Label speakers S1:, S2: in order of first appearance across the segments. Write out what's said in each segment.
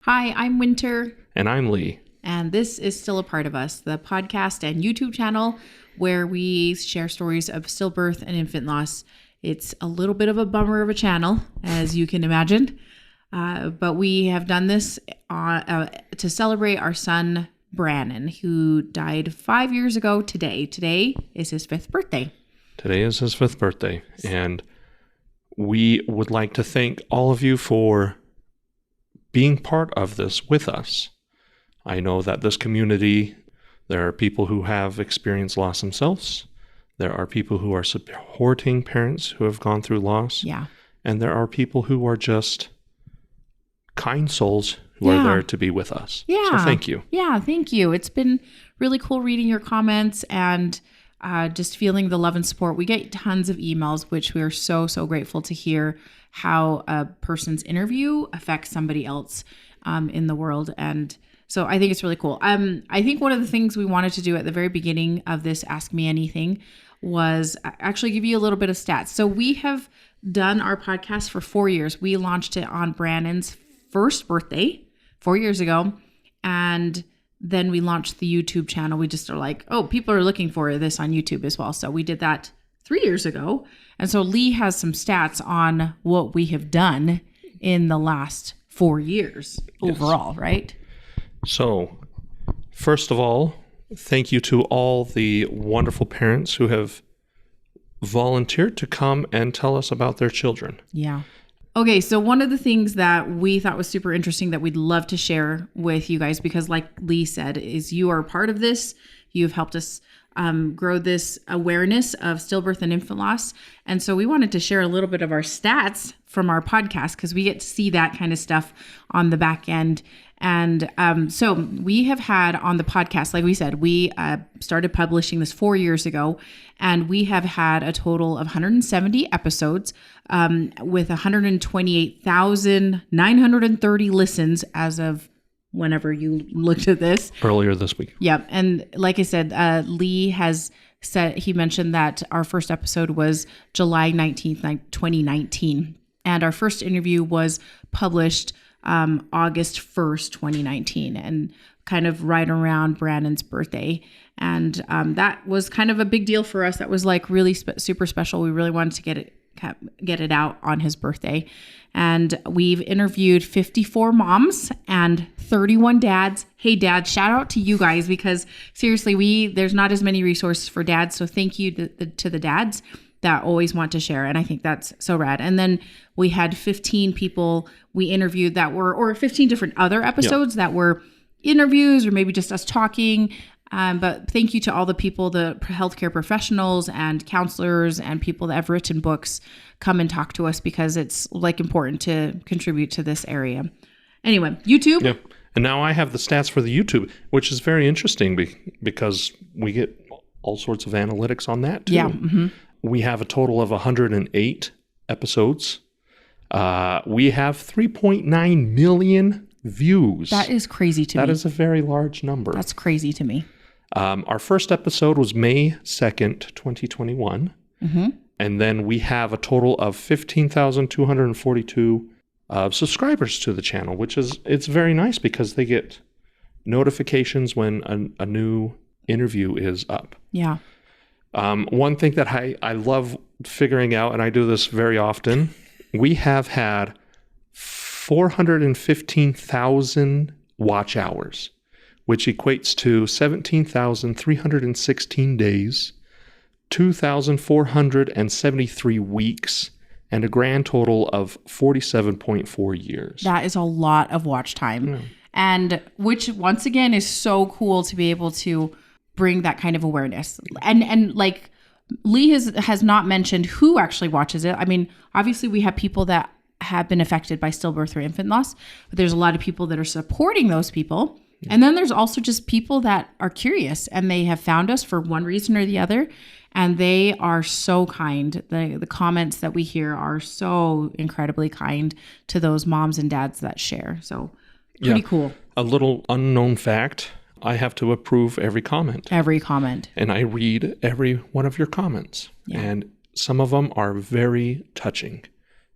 S1: Hi, I'm Winter.
S2: And I'm Lee.
S1: And this is Still a Part of Us, the podcast and YouTube channel where we share stories of stillbirth and infant loss. It's a little bit of a bummer of a channel, as you can imagine. But we have done this to celebrate our son, Brannan, who died 5 years ago today. Today is his 5th birthday.
S2: Today is his 5th birthday. And we would like to thank all of you for being part of this with us. I know that this community, there are people who have experienced loss themselves. There are people who are supporting parents who have gone through loss.
S1: Yeah.
S2: And there are people who are just kind souls who are there to be with us.
S1: Yeah.
S2: So thank you.
S1: Yeah, thank you. It's been really cool reading your comments and just feeling the love and support. We get tons of emails, which we are so grateful to hear how a person's interview affects somebody else in the world. And so I think it's really cool. I think one of the things we wanted to do at the very beginning of this Ask Me Anything was actually give you a little bit of stats. So we have done our podcast for 4 years. We launched it on Brannan's 1st birthday 4 years ago. And then we launched the YouTube channel. We just are like, oh, people are looking for this on YouTube as well. So we did that 3 years ago. And so Lee has some stats on what we have done in the last 4 years overall, right?
S2: So, first of all, thank you to all the wonderful parents who have volunteered to come and tell us about their children.
S1: Yeah. Okay, so one of the things that we thought was super interesting that we'd love to share with you guys, because like Lee said, is you are part of this. You've helped us grow this awareness of stillbirth and infant loss. And so we wanted to share a little bit of our stats from our podcast because we get to see that kind of stuff on the back end. And so we have had on the podcast, like we said, we started publishing this 4 years ago, and we have had a total of 170 episodes with 128,930 listens as of whenever you looked at this.
S2: Earlier this week.
S1: Yep. And like I said, Lee has said, he mentioned that our first episode was July 19th, 2019. And our first interview was published August 1st, 2019, and kind of right around Brannan's birthday. And that was kind of a big deal for us. That was like really super special. We really wanted to get it out on his birthday. And we've interviewed 54 moms and 31 dads. Hey, dads, shout out to you guys, because seriously, there's not as many resources for dads. So thank you to the dads that always want to share. And I think that's so rad. And then we had 15 people we interviewed or 15 different other episodes that were interviews or maybe just us talking. But thank you to all the people, the healthcare professionals and counselors and people that have written books come and talk to us, because it's like important to contribute to this area. Anyway, YouTube.
S2: Yeah. And now I have the stats for the YouTube, which is very interesting because we get all sorts of analytics on that too.
S1: Yeah. Mm-hmm.
S2: We have a total of 108 episodes. We have 3.9 million views.
S1: That is crazy to me.
S2: That is a very large number.
S1: That's crazy to me.
S2: Our first episode was May 2nd, 2021.
S1: Mm-hmm.
S2: And then we have a total of 15,242 subscribers to the channel, it's very nice because they get notifications when a new interview is up.
S1: Yeah.
S2: One thing that I love figuring out, and I do this very often, we have had 415,000 watch hours, which equates to 17,316 days, 2,473 weeks, and a grand total of 47.4 years.
S1: That is a lot of watch time.
S2: Yeah.
S1: And which, once again, is so cool to be able to bring that kind of awareness. And like Lee has not mentioned who actually watches it. I mean, obviously we have people that have been affected by stillbirth or infant loss, but there's a lot of people that are supporting those people. Yeah. And then there's also just people that are curious and they have found us for one reason or the other. And they are so kind. The comments that we hear are so incredibly kind to those moms and dads that share. So pretty cool.
S2: A little unknown fact, I have to approve every comment.
S1: Every comment.
S2: And I read every one of your comments. Yeah. And some of them are very touching.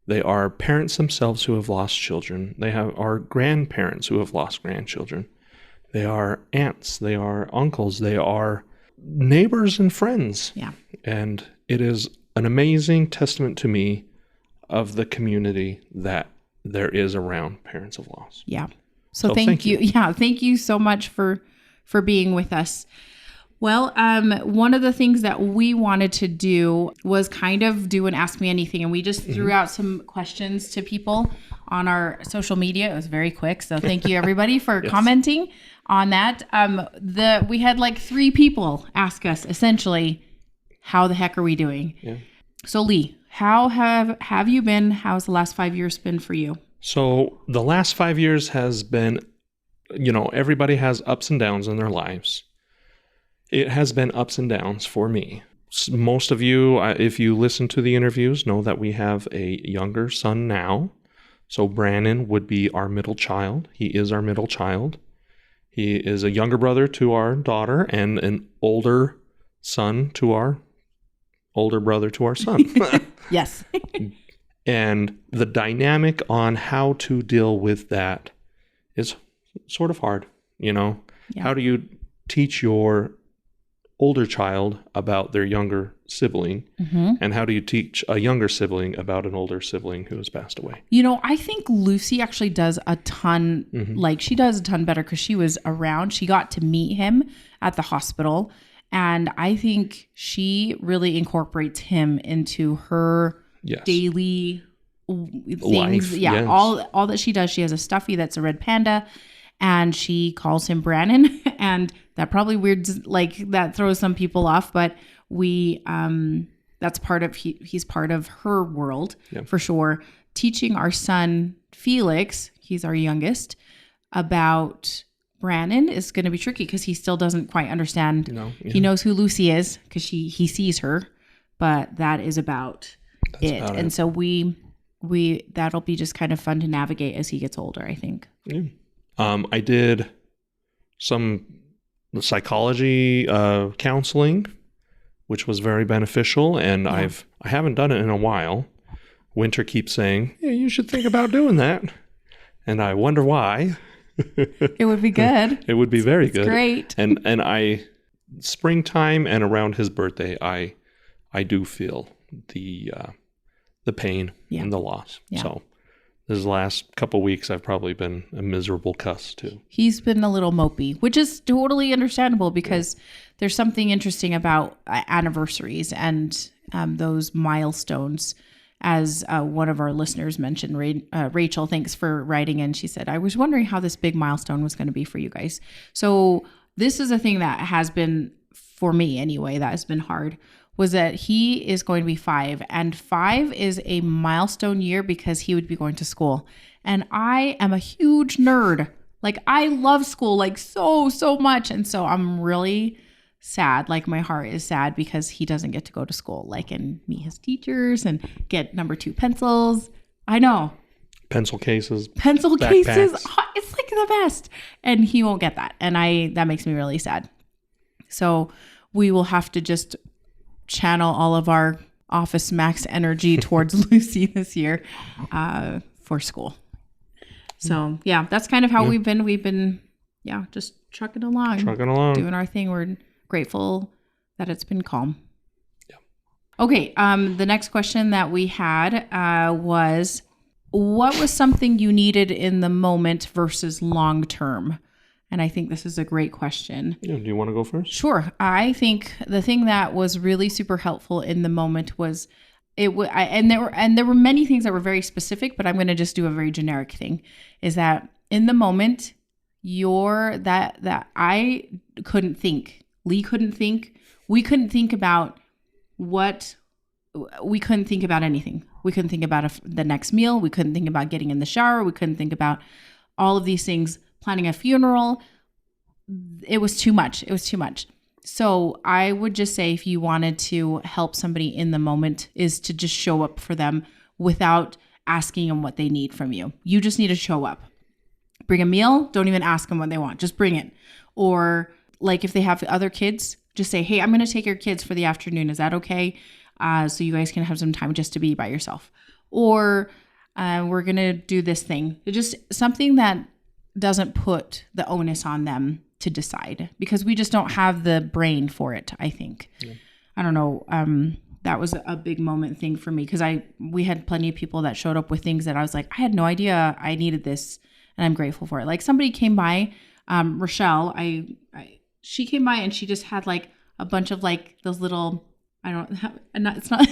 S2: They are parents themselves who have lost children. They are grandparents who have lost grandchildren. They are aunts. They are uncles. They are neighbors and friends.
S1: Yeah.
S2: And it is an amazing testament to me of the community that there is around parents of loss.
S1: Yeah. So thank you. Yeah. Thank you so much for being with us. Well, one of the things that we wanted to do was kind of do an Ask Me Anything. And we just threw out some questions to people on our social media. It was very quick. So thank you everybody for commenting on that. We had like 3 people ask us essentially, how the heck are we doing? Yeah. So Lee, how have you been? How's the last 5 years been for you?
S2: So the last 5 years has been, everybody has ups and downs in their lives. It has been ups and downs for me. Most of you, if you listen to the interviews, know that we have a younger son now. So Brannan would be our middle child. He is our middle child. He is a younger brother to our daughter and an older son to our older brother to our son.
S1: Yes.
S2: And the dynamic on how to deal with that is sort of hard, Yeah. How do you teach your older child about their younger sibling, and how do you teach a younger sibling about an older sibling who has passed away?
S1: I think Lucy actually does a ton, she does a ton better because she was around. She got to meet him at the hospital, and I think she really incorporates him into her daily things.
S2: Life,
S1: yeah, all that she does. She has a stuffy that's a red panda, and she calls him Brannan, and that probably that throws some people off, but that's part of, he's part of her world for sure. Teaching our son, Felix, he's our youngest, about Brannan is going to be tricky because he still doesn't quite understand. He knows who Lucy is because he sees her, but that is about it. And so that'll be just kind of fun to navigate as he gets older, I think.
S2: Yeah. I did some psychology counseling, which was very beneficial, and I haven't done it in a while. Winter keeps saying, "Yeah, you should think about doing that," and I wonder why.
S1: It would be good.
S2: It would be very good.
S1: Great.
S2: And springtime and around his birthday, I do feel the pain and the loss. Yeah. So this last couple weeks, I've probably been a miserable cuss too. He's
S1: been a little mopey, which is totally understandable because there's something interesting about anniversaries and those milestones. As one of our listeners mentioned, Rachel, thanks for writing in. She said, I was wondering how this big milestone was going to be for you guys. So this is a thing that has been, for me anyway, that has been hard, was that he is going to be 5. And 5 is a milestone year because he would be going to school. And I am a huge nerd. I love school so much. And so I'm really sad. My heart is sad because he doesn't get to go to school, and meet his teachers and get number 2 pencils. I know.
S2: Pencil cases.
S1: It's the best. And he won't get that. And that makes me really sad. So we will have to just channel all of our Office Max energy towards Lucy this year for school. So yeah, that's kind of how we've been just trucking along, doing our thing. We're grateful that it's been calm. Yeah. Okay. The next question that we had was, what was something you needed in the moment versus long term? And I think this is a great question.
S2: Yeah. Do you want to go first?
S1: Sure. I think the thing that was really super helpful in the moment was there were many things that were very specific, but I'm going to just do a very generic thing. Is that in the moment, that I couldn't think. Lee couldn't think. We couldn't think about we couldn't think about anything. We couldn't think about the next meal. We couldn't think about getting in the shower. We couldn't think about all of these things. Planning a funeral, it was too much. So I would just say, if you wanted to help somebody in the moment, is to just show up for them without asking them what they need from you. You just need to show up. Bring a meal. Don't even ask them what they want. Just bring it. Or if they have other kids, just say, hey, I'm going to take your kids for the afternoon. Is that okay? So you guys can have some time just to be by yourself. Or we're going to do this thing. It's just something that doesn't put the onus on them to decide, because we just don't have the brain for it, I think. Yeah. I don't know. That was a big moment thing for me, because we had plenty of people that showed up with things that I was like, I had no idea I needed this, and I'm grateful for it. Like somebody came by, Rochelle, she came by and she just had like a bunch of like those little, it's not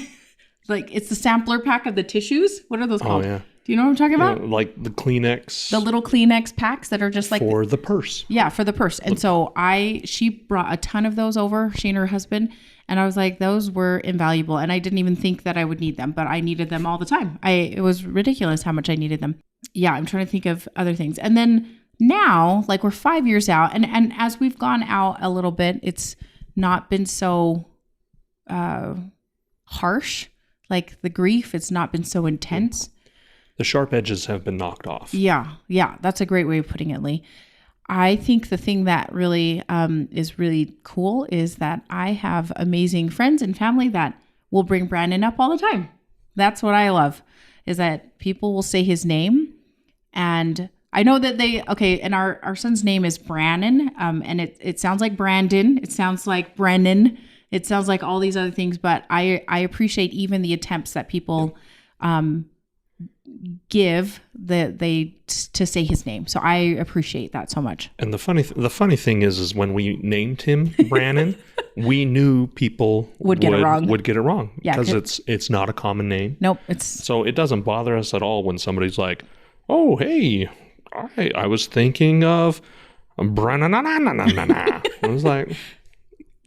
S1: like, it's the sampler pack of the tissues. What are those called?
S2: Oh, yeah.
S1: Do you know what I'm talking about?
S2: Like the Kleenex.
S1: The little Kleenex packs that are just like
S2: for the purse.
S1: Yeah, for the purse. And so she brought a ton of those over, she and her husband. And I was like, those were invaluable. And I didn't even think that I would need them, but I needed them all the time. It was ridiculous how much I needed them. Yeah, I'm trying to think of other things. And then now, like we're 5 years out, and as we've gone out a little bit, it's not been so harsh. Like the grief, it's not been so intense.
S2: The sharp edges have been knocked off.
S1: Yeah. That's a great way of putting it, Lee. I think the thing that really is really cool is that I have amazing friends and family that will bring Brannan up all the time. That's what I love, is that people will say his name. And I know that and our son's name is Brannan, and it sounds like Brandon. It sounds like Brennan. It sounds like all these other things, but I appreciate even the attempts that people give to say his name. So I appreciate that so much.
S2: And the funny thing is when we named him Brannan, we knew people would get it wrong. Yeah, because it's not a common name.
S1: Nope.
S2: So it doesn't bother us at all when somebody's like, "Oh, hey, I was thinking of BRANNAN." I was like,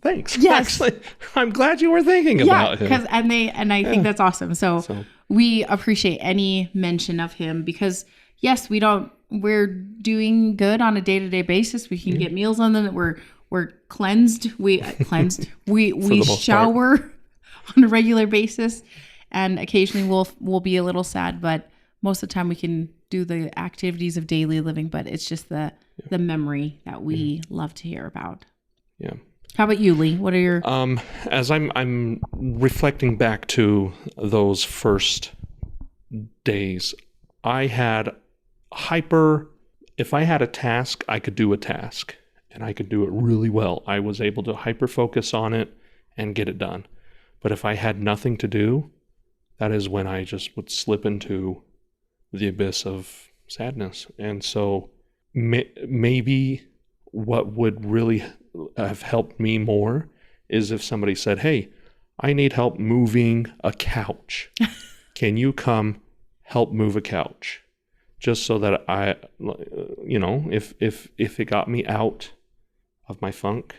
S2: thanks.
S1: Yes.
S2: Actually, I'm glad you were thinking about him.
S1: I think that's awesome. So we appreciate any mention of him, because yes, we're doing good on a day-to-day basis. We can get meals on them. We're cleansed. We shower on a regular basis, and occasionally we'll be a little sad, but most of the time we can do the activities of daily living. But it's just the memory that we love to hear about.
S2: Yeah.
S1: How about you, Lee? What are your...
S2: As I'm reflecting back to those first days, I had if I had a task, I could do a task, and I could do it really well. I was able to hyper focus on it and get it done. But if I had nothing to do, that is when I just would slip into the abyss of sadness. And so maybe what would really have helped me more is if somebody said, "Hey, I need help moving a couch. Can you come help move a couch?" Just so that I, if it got me out of my funk,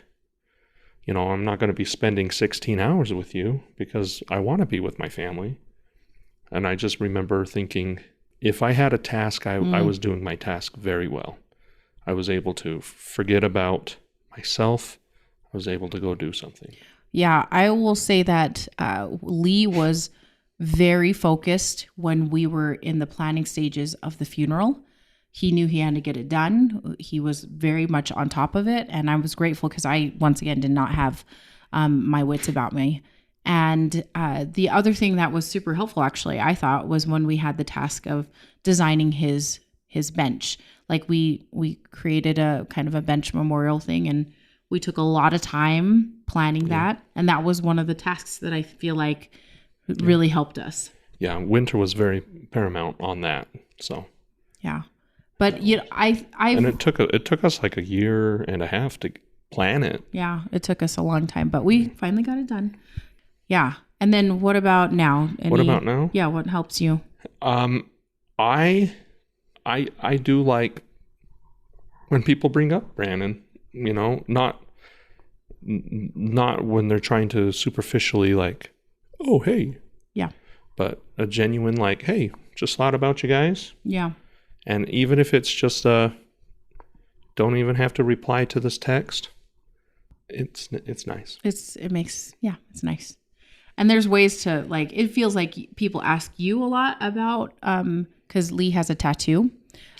S2: I'm not going to be spending 16 hours with you, because I want to be with my family. And I just remember thinking, if I had a task, I was doing my task very well. I was able to forget about myself. I was able to go do something.
S1: Yeah, I will say that Lee was very focused when we were in the planning stages of the funeral. He knew he had to get it done. He was very much on top of it. And I was grateful, because I, once again, did not have my wits about me. And the other thing that was super helpful, actually, I thought, was when we had the task of designing his bench. Like we created a kind of a bench memorial thing, and we took a lot of time planning that. And that was one of the tasks that I feel like really helped us.
S2: Yeah, winter was very paramount on that. So
S1: yeah, but
S2: and it took us like a year and a half to plan it.
S1: Yeah, it took us a long time, but we finally got it done. Yeah, and then what about now?
S2: What about now?
S1: Yeah, what helps you?
S2: I do like when people bring up Brannan. Not when they're trying to superficially like, "Oh, hey."
S1: Yeah.
S2: But a genuine like, "Hey, just thought about you guys."
S1: Yeah.
S2: And even if it's just don't even have to reply to this text, it's nice.
S1: It's nice. And there's ways to, like, it feels like people ask you a lot about, because Lee has a tattoo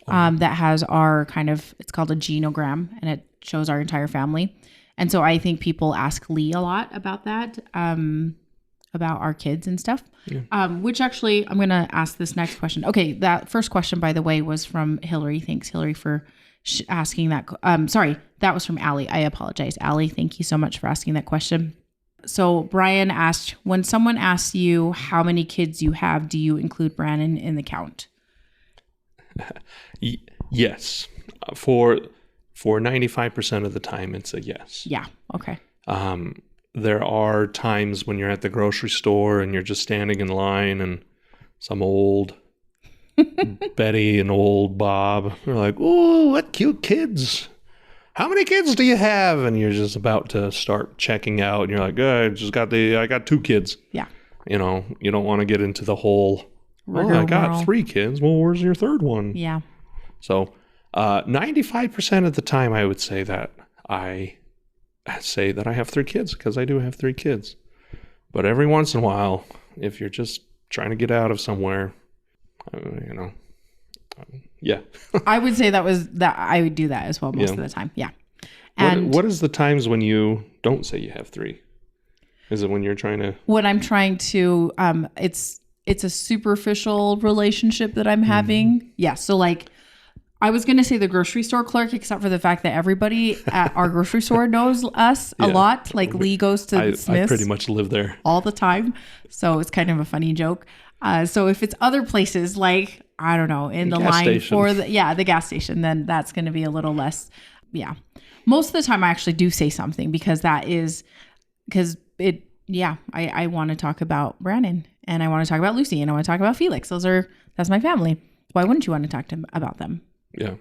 S1: that has our kind of, it's called a genogram, and it shows our entire family. And so I think people ask Lee a lot about that. about our kids and stuff. Which actually, I'm going to ask this next question. Okay, that first question, by the way, was from Hillary. Thanks, Hillary, for asking that. Sorry, that was from Allie. I apologize. Allie, thank you so much for asking that question. So Brian asked, when someone asks you how many kids you have, do you include Brannan in the count?
S2: Yes. For 95% of the time, it's a yes.
S1: Yeah. Okay.
S2: There are times when you're at the grocery store and you're just standing in line and some old Betty and old Bob are like, "Oh, what cute kids. How many kids do you have?" And you're just about to start checking out and you're like, I got 2 kids.
S1: Yeah.
S2: You know, you don't want to get into the whole, I got
S1: rigmarole.
S2: 3 kids. Well, where's your third one?
S1: Yeah.
S2: So 95% of the time, I would say that I have 3 kids, because I do have 3 kids. But every once in a while, if you're just trying to get out of somewhere, yeah.
S1: I would say that I would do that as well most of the time. Yeah. And
S2: what is the times when you don't say you have 3? Is it when you're trying to?
S1: When I'm trying to, it's a superficial relationship that I'm having. Yeah. So like, I was going to say the grocery store clerk, except for the fact that everybody at our grocery store knows us a lot. Like Lee goes to Smith's.
S2: I pretty much live there
S1: all the time. So it's kind of a funny joke. So if it's other places, like, I don't know, in the line station. For the gas station, then that's going to be a little less. Yeah. Most of the time I actually do say something because I want to talk about Brannan, and I want to talk about Lucy, and I want to talk about Felix. That's my family. Why wouldn't you want to talk to them about them?
S2: Yeah.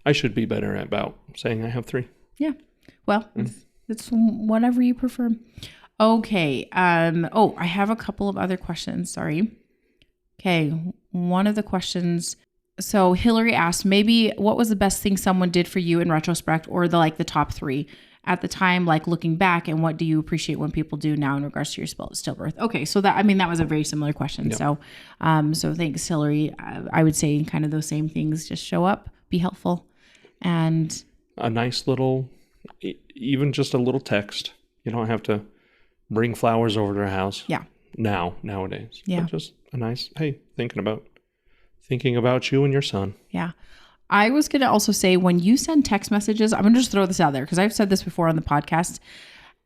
S2: I should be better about saying I have 3.
S1: Yeah. Well, it's whatever you prefer. Okay. I have a couple of other questions. Sorry. Okay. One of the questions. So Hillary asked, maybe what was the best thing someone did for you in retrospect, or the top 3 at the time, like looking back, and what do you appreciate when people do now in regards to your stillbirth? Okay. So that was a very similar question. Yep. So thanks, Hillary. I would say kind of those same things. Just show up, be helpful, and
S2: a nice little, even just a little text. You don't have to bring flowers over to their house.
S1: Yeah.
S2: Nowadays.
S1: Yeah.
S2: But just a nice, hey, thinking about you and your son.
S1: Yeah. I was going to also say, when you send text messages, I'm going to just throw this out there because I've said this before on the podcast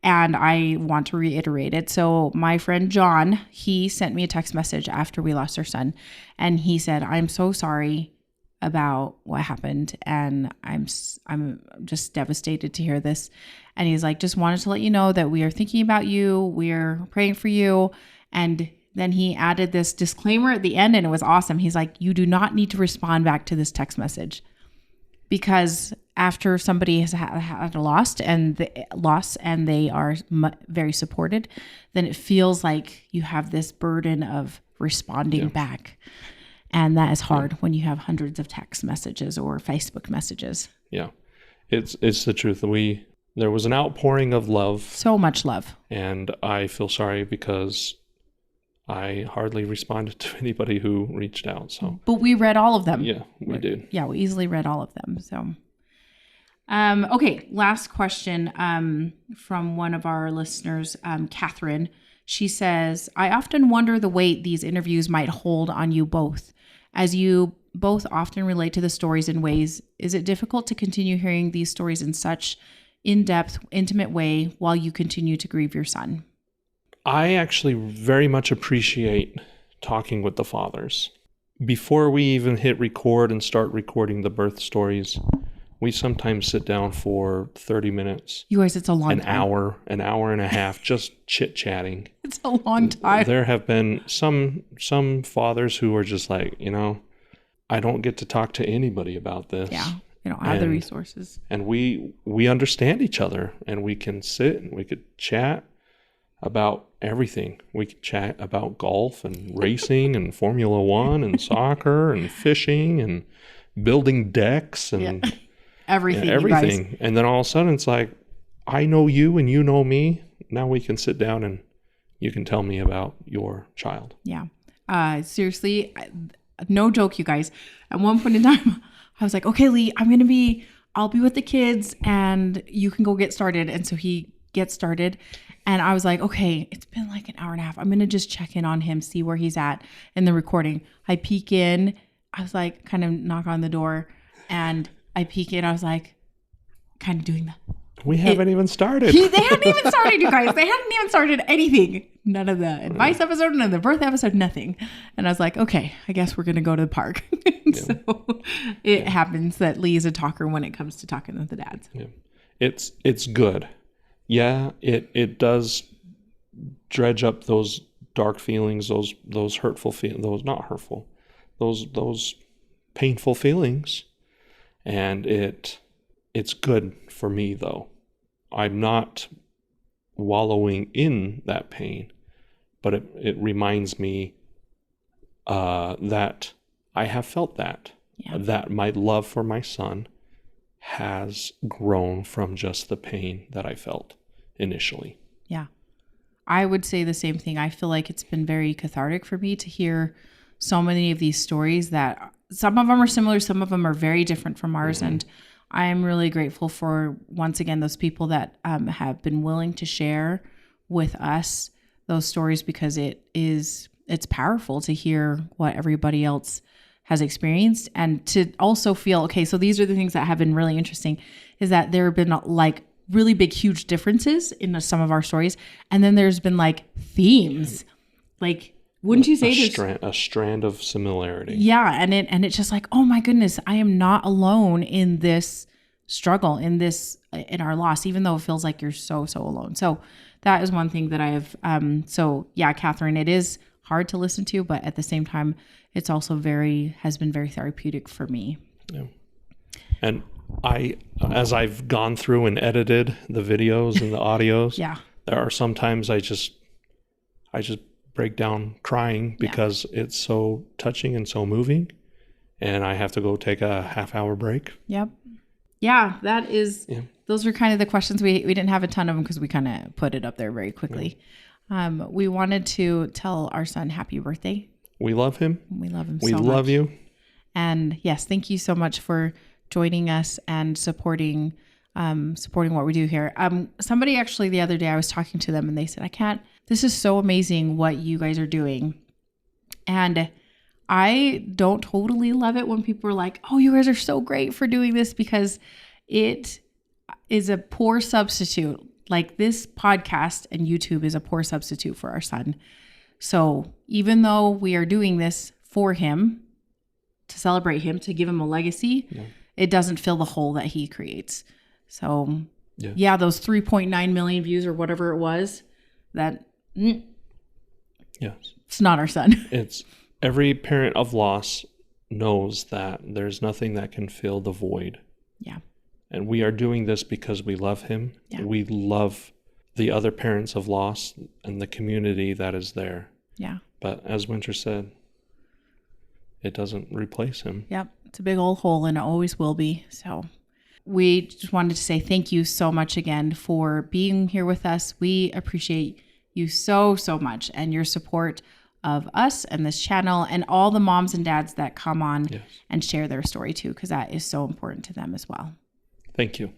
S1: and I want to reiterate it. So my friend John, he sent me a text message after we lost our son, and he said, "I'm so sorry about what happened, and I'm just devastated to hear this." And he's like, "Just wanted to let you know that we are thinking about you. We're praying for you." And then he added this disclaimer at the end, and it was awesome. He's like, "You do not need to respond back to this text message, because after somebody has had a loss and they are very supported, then it feels like you have this burden of responding back. And that is hard when you have hundreds of text messages or Facebook messages."
S2: Yeah, it's the truth. There was an outpouring of love.
S1: So much love.
S2: And I feel sorry because I hardly responded to anybody who reached out. So,
S1: but we read all of them.
S2: Yeah, we did.
S1: Yeah, we easily read all of them. So, okay, last question from one of our listeners, Catherine. She says, "I often wonder the weight these interviews might hold on you both. As you both often relate to the stories in ways, is it difficult to continue hearing these stories in such in-depth, intimate way while you continue to grieve your son?"
S2: I actually very much appreciate talking with the fathers. Before we even hit record and start recording the birth stories, we sometimes sit down for 30 minutes.
S1: You guys, it's a long time.
S2: An hour and a half, just chit-chatting.
S1: It's a long time.
S2: There have been some fathers who are just like, I don't get to talk to anybody about this.
S1: Yeah, they don't have the resources.
S2: And we understand each other, and we can sit and we could chat about everything. We could chat about golf and racing and Formula One and soccer and fishing and building decks and
S1: everything.
S2: Everything. You guys. And then all of a sudden it's like, I know you and you know me. Now we can sit down and you can tell me about your child.
S1: Yeah. Seriously, no joke, you guys. At one point in time, I was like, "Okay, Lee, I'll be with the kids and you can go get started." And so he gets started. And I was like, okay, it's been like an hour and a half. I'm going to just check in on him, see where he's at in the recording. I peek in. I was like, kind of knock on the door. And I peek in. I was like, kind of doing that.
S2: We haven't even started.
S1: They hadn't even started, you guys. They hadn't even started anything. None of the advice episode, none of the birth episode, nothing. And I was like, okay, I guess we're going to go to the park. So it happens that Lee is a talker when it comes to talking with the dads.
S2: Yeah. It's good. Yeah, it does dredge up those dark feelings, those hurtful feelings, those painful feelings. And it's good for me, though. I'm not wallowing in that pain, but it reminds me that I have felt that my love for my son has grown from just the pain that I felt initially.
S1: Yeah. I would say the same thing. I feel like it's been very cathartic for me to hear so many of these stories that some of them are similar, some of them are very different from ours. Mm-hmm. And I'm really grateful for, once again, those people that have been willing to share with us those stories, because it's powerful to hear what everybody else has experienced, and to also feel, okay, so these are the things that have been really interesting, is that there have been like really big, huge differences in some of our stories. And then there's been like themes, like, wouldn't you say
S2: a strand of similarity?
S1: Yeah. And it's just like, oh my goodness, I am not alone in this struggle, in our loss, even though it feels like you're so alone. So that is one thing that I have. So yeah, Catherine, it is hard to listen to, but at the same time, it's also has been very therapeutic for me.
S2: Yeah. And as I've gone through and edited the videos and the audios, there are sometimes I just break down crying because it's so touching and so moving, and I have to go take a half-hour break.
S1: Yep. Yeah, that is. Yeah. Those were kind of the questions. We didn't have a ton of them because we kind of put it up there very quickly. Yeah. We wanted to tell our son happy birthday.
S2: We love him.
S1: We love him.
S2: We so love much. You.
S1: And yes, thank you so much for joining us and supporting what we do here. Somebody actually the other day, I was talking to them and they said, this is so amazing what you guys are doing. And I don't totally love it when people are like, oh, you guys are so great for doing this, because it is a poor substitute. Like, this podcast and YouTube is a poor substitute for our son. So even though we are doing this for him, to celebrate him, to give him a legacy, it doesn't fill the hole that he creates. So those 3.9 million views or whatever it was, it's not our son.
S2: It's every parent of loss knows that there's nothing that can fill the void.
S1: Yeah. And
S2: we are doing this because we love him. Yeah. We love the other parents of loss and the community that is there.
S1: Yeah.
S2: But as Winter said, it doesn't replace him.
S1: Yep. It's a big old hole, and it always will be. So we just wanted to say thank you so much again for being here with us. We appreciate you so much, and your support of us and this channel, and all the moms and dads that come on and share their story too, because that is so important to them as well.
S2: Thank you.